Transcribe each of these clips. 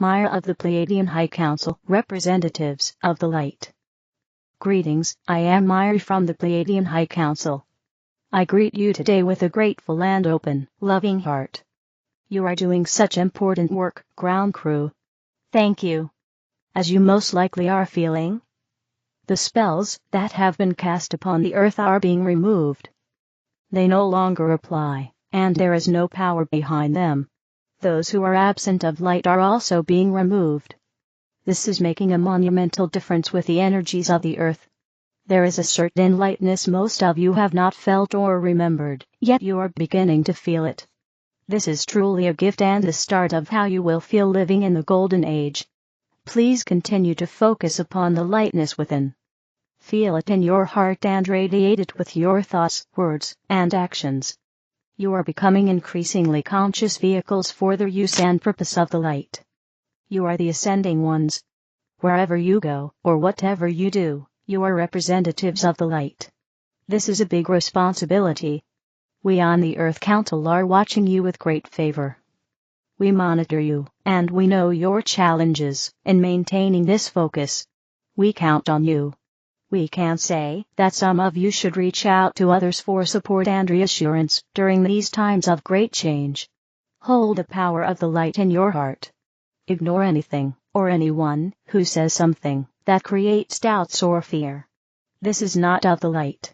Mira of the Pleiadian High Council, representatives of the light. Greetings, I am Mira from the Pleiadian High Council. I greet you today with a grateful and open, loving heart. You are doing such important work, ground crew. Thank you. As you most likely are feeling, the spells that have been cast upon the earth are being removed. They no longer apply, and there is no power behind them. Those who are absent of light are also being removed. This is making a monumental difference with the energies of the earth. There is a certain lightness most of you have not felt or remembered, yet you are beginning to feel it. This is truly a gift and the start of how you will feel living in the golden age. Please continue to focus upon the lightness within. Feel it in your heart and radiate it with your thoughts, words, and actions. You are becoming increasingly conscious vehicles for the use and purpose of the light. You are the ascending ones. Wherever you go, or whatever you do, you are representatives of the light. This is a big responsibility. We on the Earth Council are watching you with great favor. We monitor you, and we know your challenges in maintaining this focus. We count on you. We can say that some of you should reach out to others for support and reassurance during these times of great change. Hold the power of the light in your heart. Ignore anything, or anyone, who says something that creates doubts or fear. This is not of the light.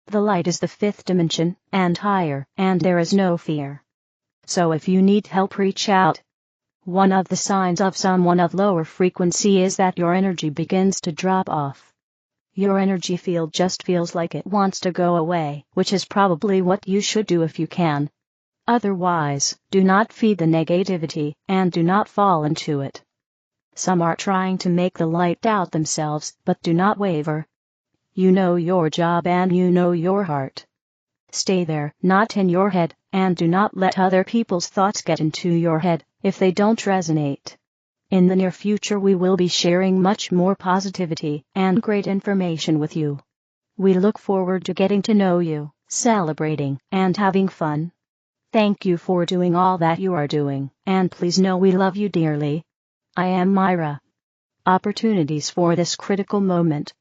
The light is the fifth dimension, and higher, and there is no fear. So if you need help, reach out. One of the signs of someone of lower frequency is that your energy begins to drop off. Your energy field just feels like it wants to go away, which is probably what you should do if you can. Otherwise, do not feed the negativity, and do not fall into it. Some are trying to make the light doubt themselves, but do not waver. You know your job and you know your heart. Stay there, not in your head, and do not let other people's thoughts get into your head, if they don't resonate. In the near future we will be sharing much more positivity and great information with you. We look forward to getting to know you, celebrating, and having fun. Thank you for doing all that you are doing, and please know we love you dearly. I am Mira. Opportunities for this critical moment.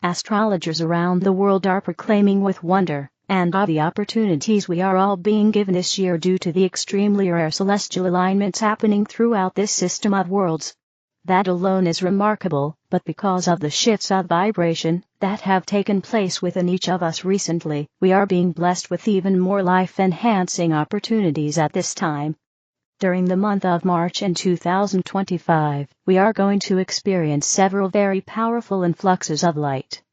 Astrologers around the world are proclaiming with wonder and awe the opportunities we are all being given this year due to the extremely rare celestial alignments happening throughout this system of worlds. That alone is remarkable, but because of the shifts of vibration that have taken place within each of us recently, we are being blessed with even more life-enhancing opportunities at this time. During the month of March in 2025, we are going to experience several very powerful influxes of light.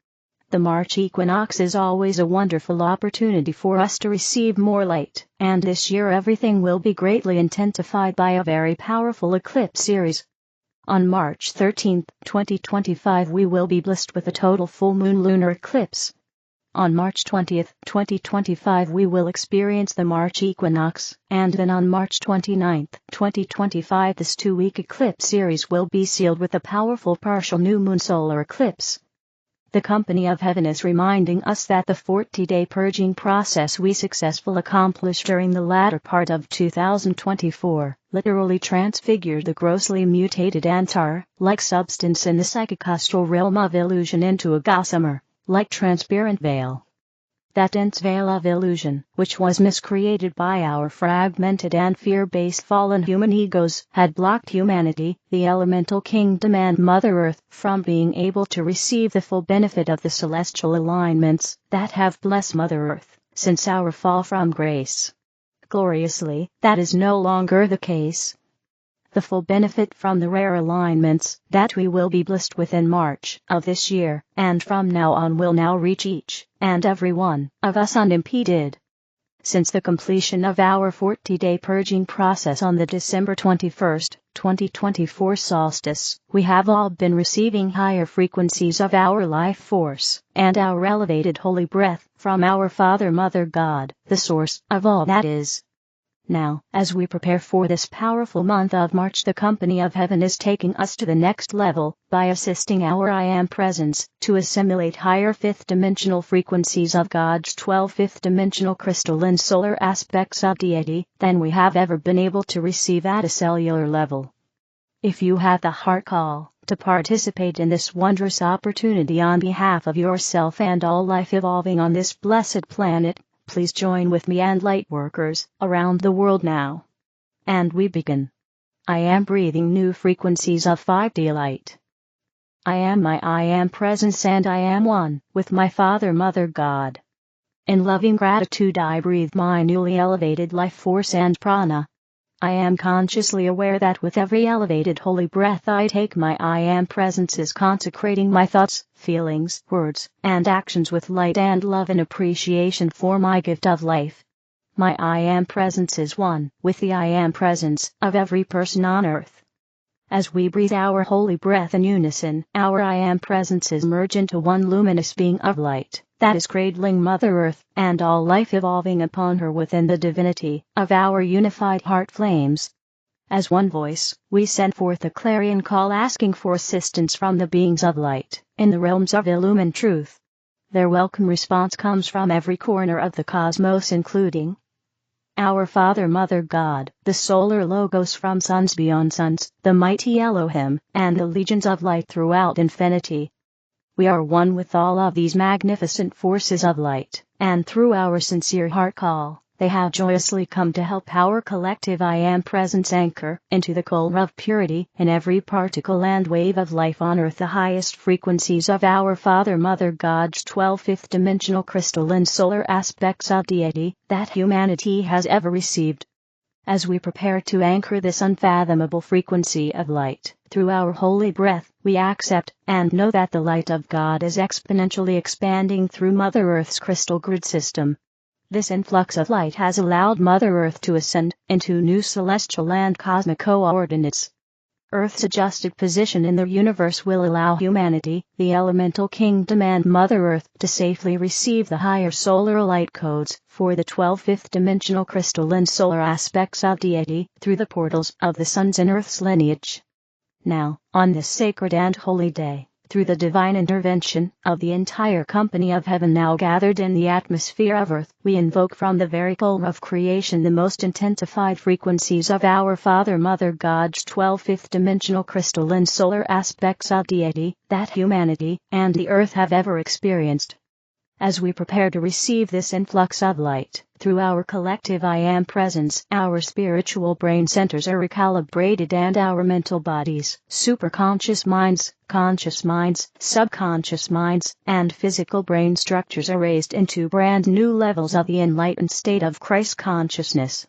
The March equinox is always a wonderful opportunity for us to receive more light, and this year everything will be greatly intensified by a very powerful eclipse series. On March 13, 2025 we will be blessed with a total full moon lunar eclipse. On March 20, 2025 we will experience the March equinox, and then on March 29, 2025 this 2-week eclipse series will be sealed with a powerful partial new moon solar eclipse. The Company of Heaven is reminding us that the 40-day purging process we successfully accomplished during the latter part of 2024 literally transfigured the grossly mutated antar-like substance in the psychic astral realm of illusion into a gossamer-like transparent veil. That dense veil of illusion, which was miscreated by our fragmented and fear-based fallen human egos, had blocked humanity, the elemental kingdom and Mother Earth, from being able to receive the full benefit of the celestial alignments that have blessed Mother Earth since our fall from grace. Gloriously, that is no longer the case. The full benefit from the rare alignments that we will be blessed with in March of this year, and from now on will now reach each and every one of us unimpeded. Since the completion of our 40-day purging process on the December 21, 2024 solstice, we have all been receiving higher frequencies of our life force and our elevated holy breath from our Father Mother God, the source of all that is. Now, as we prepare for this powerful month of March, the Company of Heaven is taking us to the next level by assisting our I Am Presence to assimilate higher fifth-dimensional frequencies of God's 12 fifth-dimensional crystalline solar aspects of deity than we have ever been able to receive at a cellular level. If you have the heart call to participate in this wondrous opportunity on behalf of yourself and all life evolving on this blessed planet, please join with me and light workers around the world now. And we begin. I am breathing new frequencies of 5D light. I am presence and I am one with my Father Mother God. In loving gratitude I breathe my newly elevated life force and prana. I am consciously aware that with every elevated holy breath I take, my I am presence is consecrating my thoughts, feelings, words, and actions with light and love and appreciation for my gift of life. My I am presence is one with the I am presence of every person on earth. As we breathe our holy breath in unison, our I am presences merge into one luminous being of light that is cradling Mother Earth and all life evolving upon her within the divinity of our unified heart flames. As one voice, we send forth a clarion call asking for assistance from the beings of light in the realms of illumined truth. Their welcome response comes from every corner of the cosmos, including our Father Mother God, the solar logos from suns beyond suns, the mighty Elohim, and the legions of light throughout infinity. We are one with all of these magnificent forces of light, and through our sincere heart call, they have joyously come to help our collective I am presence anchor into the core of purity in every particle and wave of life on earth, the highest frequencies of our Father Mother God's 12 fifth dimensional crystalline solar aspects of deity that humanity has ever received. As we prepare to anchor this unfathomable frequency of light through our holy breath, we accept and know that the light of God is exponentially expanding through Mother Earth's crystal grid system. This influx of light has allowed Mother Earth to ascend into new celestial and cosmic coordinates. Earth's adjusted position in the universe will allow humanity, the elemental kingdom and Mother Earth to safely receive the higher solar light codes for the 12 fifth dimensional crystalline solar aspects of deity through the portals of the sun's and Earth's lineage. Now, on this sacred and holy day, through the divine intervention of the entire company of heaven now gathered in the atmosphere of earth, we invoke from the very core of creation the most intensified frequencies of our Father Mother God's 12 fifth dimensional crystalline solar aspects of deity that humanity and the earth have ever experienced. As we prepare to receive this influx of light through our collective I am presence, our spiritual brain centers are recalibrated and our mental bodies, superconscious minds, conscious minds, subconscious minds, and physical brain structures are raised into brand new levels of the enlightened state of Christ consciousness.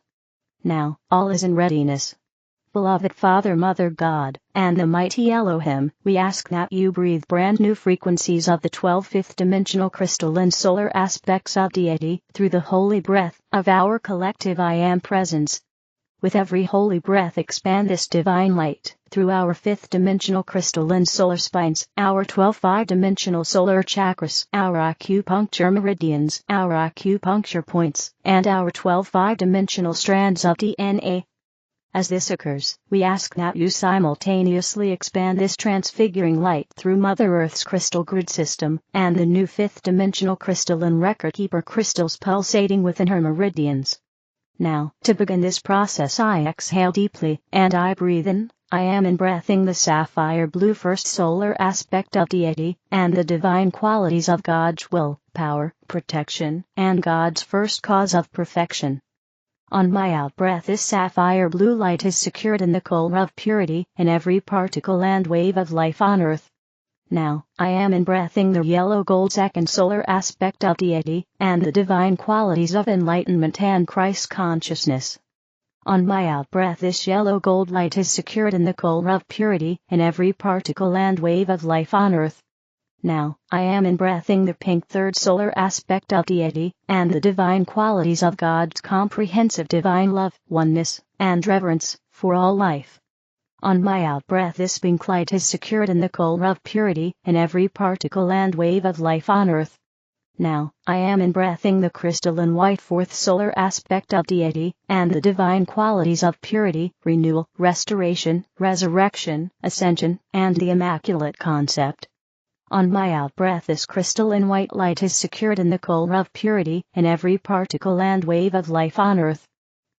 Now, all is in readiness. Beloved Father Mother God, and the mighty Elohim, we ask that you breathe brand new frequencies of the 12 fifth dimensional crystalline solar aspects of deity through the holy breath of our collective I am presence. With every holy breath expand this divine light through our 5th dimensional crystalline solar spines, our 12 5-dimensional solar chakras, our acupuncture meridians, our acupuncture points, and our 12 5-dimensional strands of DNA. As this occurs, we ask that you simultaneously expand this transfiguring light through Mother Earth's crystal grid system and the new 5th dimensional crystalline record keeper crystals pulsating within her meridians. Now, to begin this process, I exhale deeply and I breathe in. I am in-breathing the sapphire blue first solar aspect of deity and the divine qualities of God's will, power, protection, and God's first cause of perfection. On my out-breath, this sapphire blue light is secured in the core of purity in every particle and wave of life on earth. Now, I am in-breathing the yellow gold second solar aspect of deity and the divine qualities of enlightenment and Christ consciousness. On my out-breath, this yellow gold light is secured in the core of purity in every particle and wave of life on earth. Now, I am in-breathing the pink third solar aspect of deity and the divine qualities of God's comprehensive divine love, oneness, and reverence for all life. On my out-breath, this pink light is secured in the core of purity in every particle and wave of life on earth. Now, I am in-breathing the crystalline white fourth solar aspect of deity and the divine qualities of purity, renewal, restoration, resurrection, ascension, and the Immaculate Concept. On my out-breath, this crystalline white light is secured in the core of purity in every particle and wave of life on earth.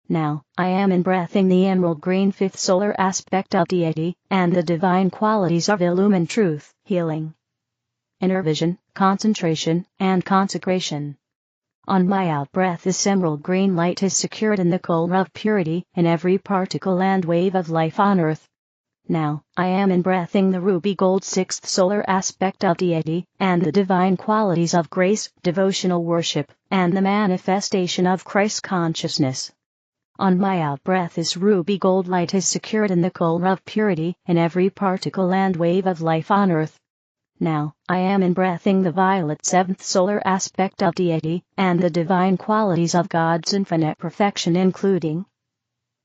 Now, I am in-breathing the emerald green fifth solar aspect of deity, and the divine qualities of illumined truth, healing, inner vision, concentration, and consecration. On my out-breath this emerald green light is secured in the core of purity, in every particle and wave of life on earth. Now, I am in-breathing the ruby gold sixth solar aspect of deity, and the divine qualities of grace, devotional worship, and the manifestation of Christ consciousness. On my out-breath this ruby gold light is secured in the core of purity, in every particle and wave of life on earth. Now, I am in-breathing the violet seventh solar aspect of deity, and the divine qualities of God's infinite perfection including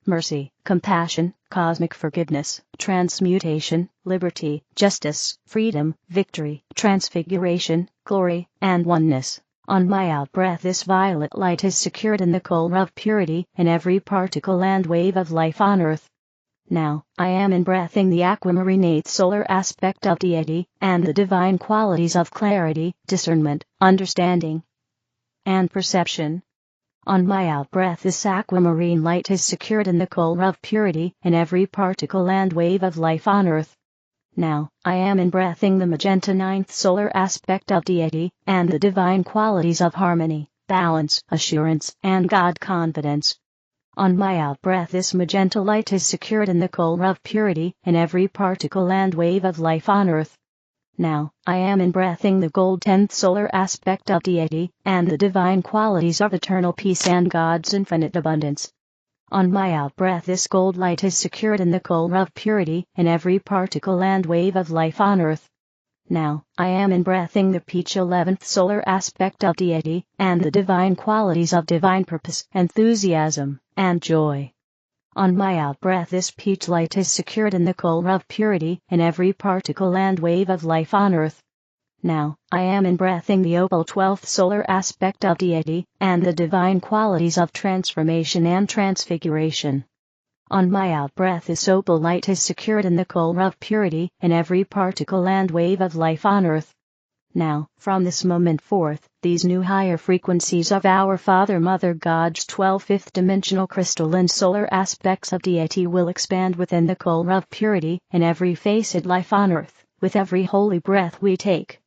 mercy, compassion, cosmic forgiveness, transmutation, liberty, justice, freedom, victory, transfiguration, glory, and oneness. On my out-breath this violet light is secured in the core of purity, in every particle and wave of life on earth. Now, I am in-breathing the aquamarine eighth solar aspect of deity, and the divine qualities of clarity, discernment, understanding, and perception. On my out-breath this aquamarine light is secured in the core of purity, in every particle and wave of life on earth. Now, I am in-breathing the magenta ninth solar aspect of deity, and the divine qualities of harmony, balance, assurance, and God confidence. On my out-breath this magenta light is secured in the core of purity, in every particle and wave of life on earth. Now, I am in-breathing the gold 10th solar aspect of deity, and the divine qualities of eternal peace and God's infinite abundance. On my out-breath this gold light is secured in the core of purity, in every particle and wave of life on earth. Now, I am in-breathing the peach 11th solar aspect of deity, and the divine qualities of divine purpose, enthusiasm, and joy. On my out-breath this peach light is secured in the core of purity, in every particle and wave of life on earth. Now, I am in-breathing the opal 12th solar aspect of deity, and the divine qualities of transformation and transfiguration. On my out-breath this opal light is secured in the core of purity, in every particle and wave of life on earth. Now, from this moment forth, these new higher frequencies of our Father Mother God's 12 fifth-dimensional crystalline solar aspects of deity will expand within the core of purity, in every facet life on earth, with every holy breath we take.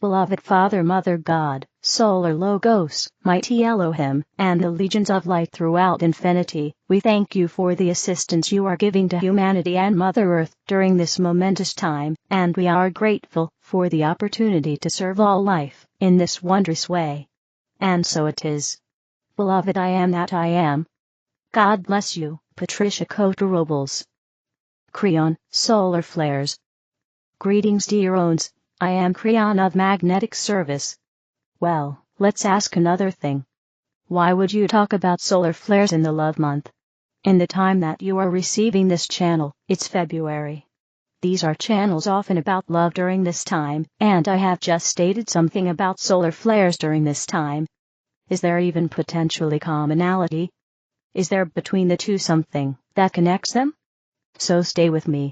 Beloved Father Mother God, Solar Logos, Mighty Elohim, and the legions of light throughout infinity, we thank you for the assistance you are giving to humanity and Mother Earth during this momentous time, and we are grateful for the opportunity to serve all life in this wondrous way. And so it is. Beloved, I am that I am. God bless you, Patricia Cota Robles. Kryon, Solar Flares. Greetings, dear ones. I am Kryon of Magnetic Service. Well, let's ask another thing. Why would you talk about solar flares in the love month? In the time that you are receiving this channel, it's February. These are channels often about love during this time, and I have just stated something about solar flares during this time. Is there even potentially commonality? Is there between the two something that connects them? So stay with me.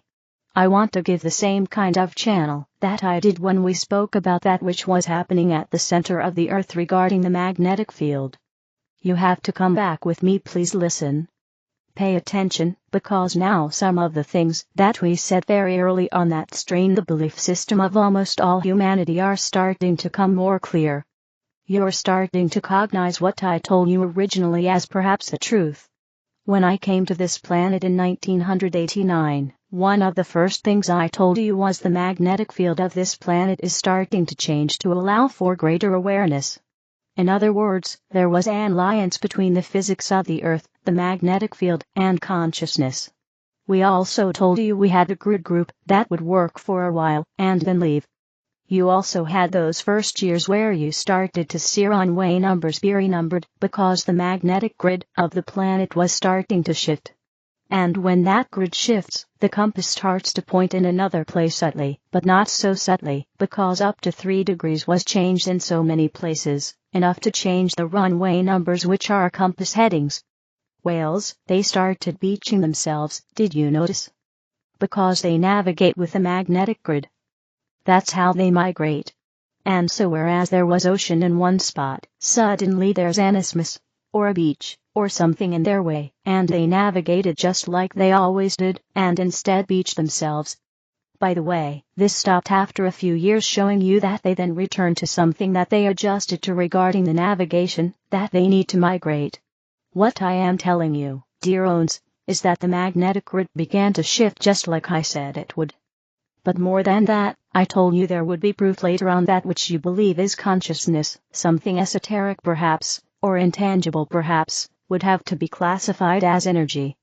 I want to give the same kind of channel that I did when we spoke about that which was happening at the center of the earth regarding the magnetic field. You have to come back with me, please listen. Pay attention, because now some of the things that we said very early on that strained the belief system of almost all humanity are starting to come more clear. You're starting to cognize what I told you originally as perhaps the truth. When I came to this planet in 1989, one of the first things I told you was the magnetic field of this planet is starting to change to allow for greater awareness. In other words, there was an alliance between the physics of the Earth, the magnetic field, and consciousness. We also told you we had a grid group that would work for a while and then leave. You also had those first years where you started to see runway numbers be renumbered because the magnetic grid of the planet was starting to shift. And when that grid shifts, the compass starts to point in another place subtly, but not so subtly, because up to 3 degrees was changed in so many places, enough to change the runway numbers which are compass headings. Whales, they started beaching themselves, did you notice? Because they navigate with the magnetic grid. That's how they migrate. And so whereas there was ocean in one spot, suddenly there's an isthmus. or a beach, or something in their way, and they navigated just like they always did, and instead beached themselves. By the way, this stopped after a few years, showing you that they then returned to something that they adjusted to regarding the navigation, that they need to migrate. What I am telling you, dear ones, is that the magnetic grid began to shift just like I said it would. But more than that, I told you there would be proof later on that which you believe is consciousness, something esoteric perhaps, or intangible perhaps, would have to be classified as energy.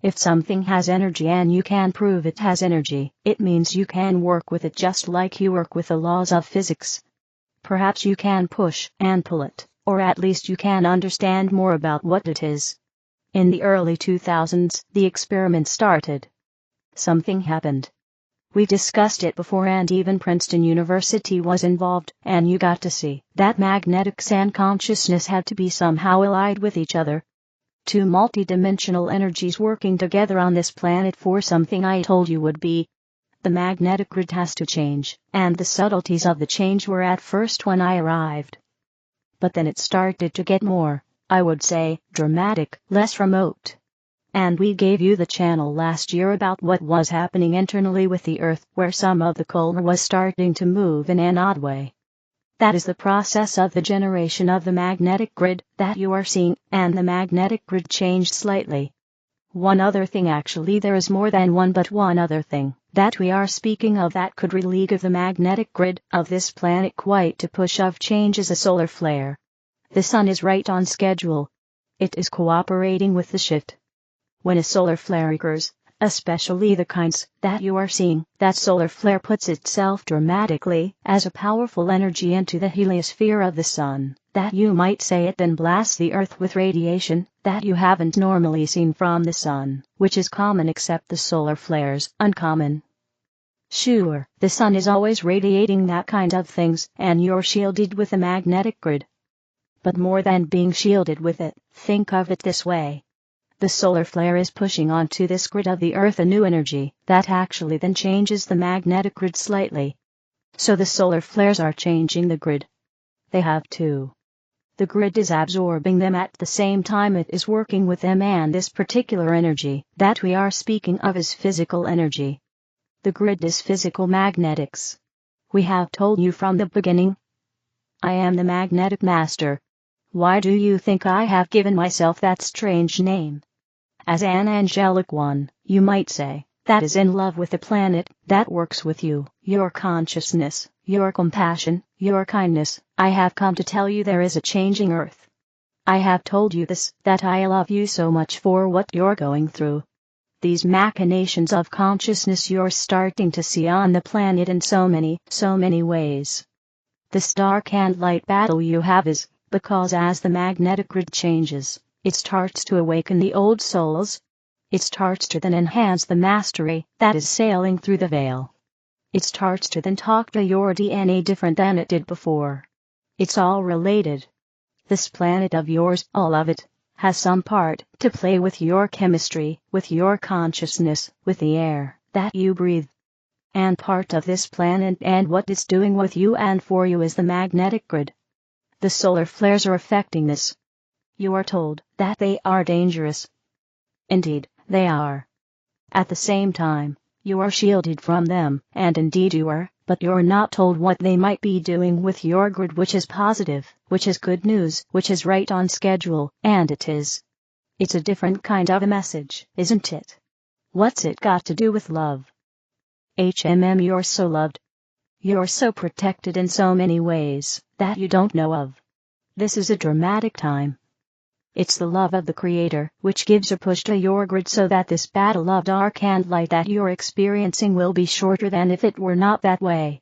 If something has energy and you can prove it has energy, it means you can work with it just like you work with the laws of physics. Perhaps you can push and pull it, or at least you can understand more about what it is. In the early 2000s, the experiment started. Something happened. We discussed it before, and even Princeton University was involved, and you got to see that magnetics and consciousness had to be somehow allied with each other. Two multidimensional energies working together on this planet for something I told you would be. The magnetic grid has to change, and the subtleties of the change were at first when I arrived. But then it started to get more, I would say, dramatic, less remote. And we gave you the channel last year about what was happening internally with the Earth, where some of the core was starting to move in an odd way. That is the process of the generation of the magnetic grid that you are seeing, and the magnetic grid changed slightly. One other thing, actually there is more than one, but one other thing that we are speaking of that could really give the magnetic grid of this planet quite a push of change is a solar flare. The sun is right on schedule. It is cooperating with the shift. When a solar flare occurs, especially the kinds that you are seeing, that solar flare puts itself dramatically as a powerful energy into the heliosphere of the sun, that you might say it then blasts the Earth with radiation that you haven't normally seen from the sun, which is common except the solar flares uncommon. Sure, the sun is always radiating that kind of things, and you're shielded with a magnetic grid. But more than being shielded with it, think of it this way. The solar flare is pushing onto this grid of the Earth a new energy that actually then changes the magnetic grid slightly. So the solar flares are changing the grid. They have to. The grid is absorbing them at the same time it is working with them, and this particular energy that we are speaking of is physical energy. The grid is physical magnetics. We have told you from the beginning. I am the magnetic master. Why do you think I have given myself that strange name? As an angelic one, you might say, that is in love with the planet, that works with you, your consciousness, your compassion, your kindness. I have come to tell you there is a changing Earth. I have told you this, that I love you so much for what you're going through. These machinations of consciousness you're starting to see on the planet in so many ways. This dark and light battle you have is because as the magnetic grid changes, it starts to awaken the old souls. It starts to then enhance the mastery that is sailing through the veil. It starts to then talk to your DNA different than it did before. It's all related. This planet of yours, all of it, has some part to play with your chemistry, with your consciousness, with the air that you breathe. And part of this planet and what it's doing with you and for you is the magnetic grid. The solar flares are affecting this. You are told that they are dangerous. Indeed, they are. At the same time, you are shielded from them, and indeed you are, but you're not told what they might be doing with your grid, which is positive, which is good news, which is right on schedule, and it is. It's a different kind of a message, isn't it? What's it got to do with love? You're so loved. You're so protected in so many ways that you don't know of. This is a dramatic time. It's the love of the Creator which gives a push to your grid so that this battle of dark and light that you're experiencing will be shorter than if it were not that way.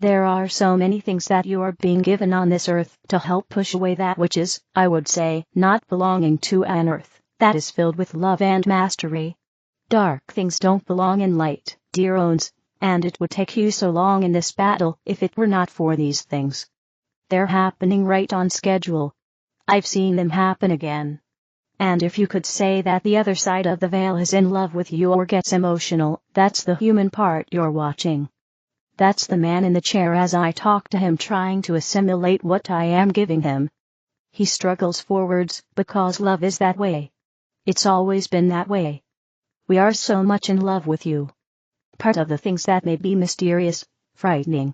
There are so many things that you are being given on this earth to help push away that which is, I would say, not belonging to an earth that is filled with love and mastery. Dark things don't belong in light, dear ones, and it would take you so long in this battle if it were not for these things. They're happening right on schedule. I've seen them happen again. And if you could say that the other side of the veil is in love with you or gets emotional, that's the human part you're watching. That's the man in the chair as I talk to him trying to assimilate what I am giving him. he struggles forwards because love is that way. It's always been that way. We are so much in love with you. Part of the things that may be mysterious, frightening,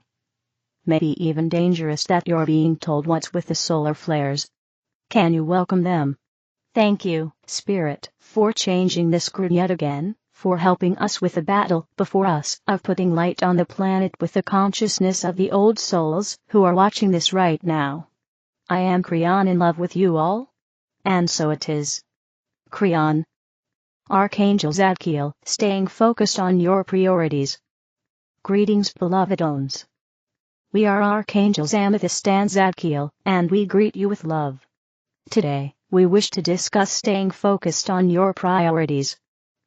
maybe even dangerous that you're being told what's with the solar flares. Can you welcome them? Thank you, Spirit, for changing this grid yet again, for helping us with the battle before us of putting light on the planet with the consciousness of the old souls who are watching this right now. I am Kryon, in love with you all. And so it is. Kryon. Archangel Zadkiel, staying focused on your priorities. Greetings, beloved ones. We are Archangels Amethyst and Zadkiel, and we greet you with love. Today, we wish to discuss staying focused on your priorities.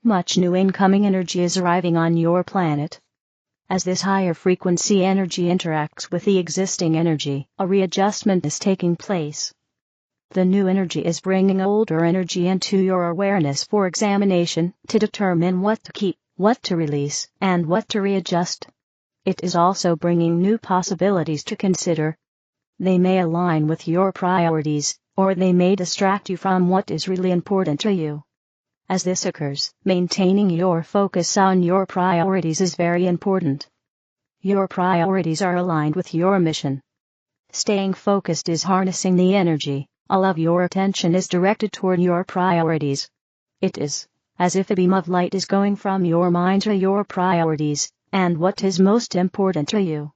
Much new incoming energy is arriving on your planet. As this higher frequency energy interacts with the existing energy, a readjustment is taking place. The new energy is bringing older energy into your awareness for examination to determine what to keep, what to release, and what to readjust. It is also bringing new possibilities to consider. They may align with your priorities, or they may distract you from what is really important to you. As this occurs, maintaining your focus on your priorities is very important. Your priorities are aligned with your mission. Staying focused is harnessing the energy. All of your attention is directed toward your priorities. It is as if a beam of light is going from your mind to your priorities, and what is most important to you.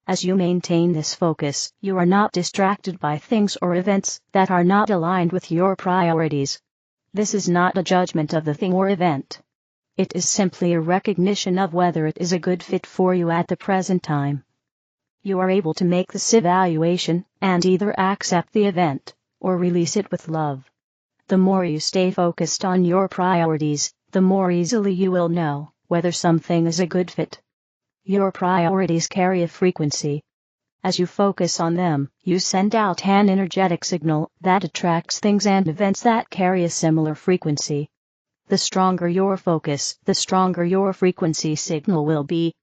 As you maintain this focus, you are not distracted by things or events that are not aligned with your priorities. This is not a judgment of the thing or event. It is simply a recognition of whether it is a good fit for you at the present time. You are able to make this evaluation, and either accept the event, or release it with love. The more you stay focused on your priorities, the more easily you will know whether something is a good fit. Your priorities carry a frequency. As you focus on them, you send out an energetic signal that attracts things and events that carry a similar frequency. The stronger your focus, the stronger your frequency signal will be.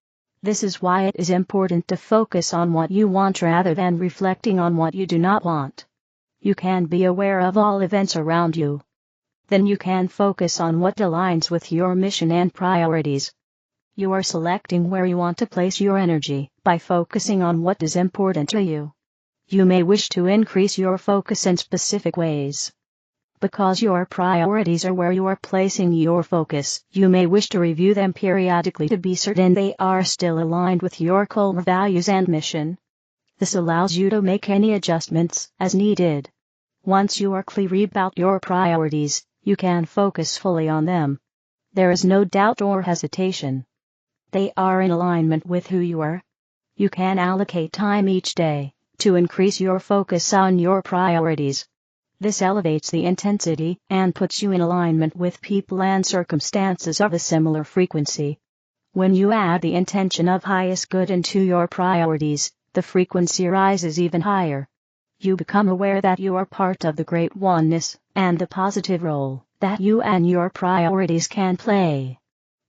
This is why it is important to focus on what you want rather than reflecting on what you do not want. You can be aware of all events around you. Then you can focus on what aligns with your mission and priorities. You are selecting where you want to place your energy by focusing on what is important to you. You may wish to increase your focus in specific ways. Because your priorities are where you are placing your focus, you may wish to review them periodically to be certain they are still aligned with your core values and mission. This allows you to make any adjustments as needed. Once you are clear about your priorities, you can focus fully on them. There is no doubt or hesitation. They are in alignment with who you are. You can allocate time each day to increase your focus on your priorities. This elevates the intensity and puts you in alignment with people and circumstances of a similar frequency. When you add the intention of highest good into your priorities, the frequency rises even higher. You become aware that you are part of the great oneness, and the positive role that you and your priorities can play.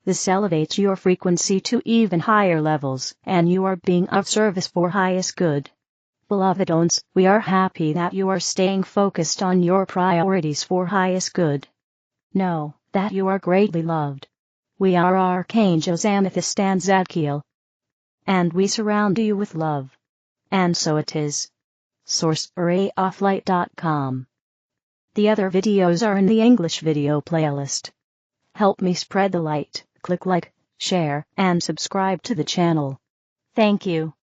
This elevates your frequency to even higher levels, and you are being of service for highest good. Beloved ones, we are happy that you are staying focused on your priorities for highest good. Know that you are greatly loved. We are Archangels Amethyst and Zadkiel. And we surround you with love. And so it is. SourceArrayOfLight.com. The other videos are in the English video playlist. Help me spread the light. Click like, share, and subscribe to the channel. Thank you.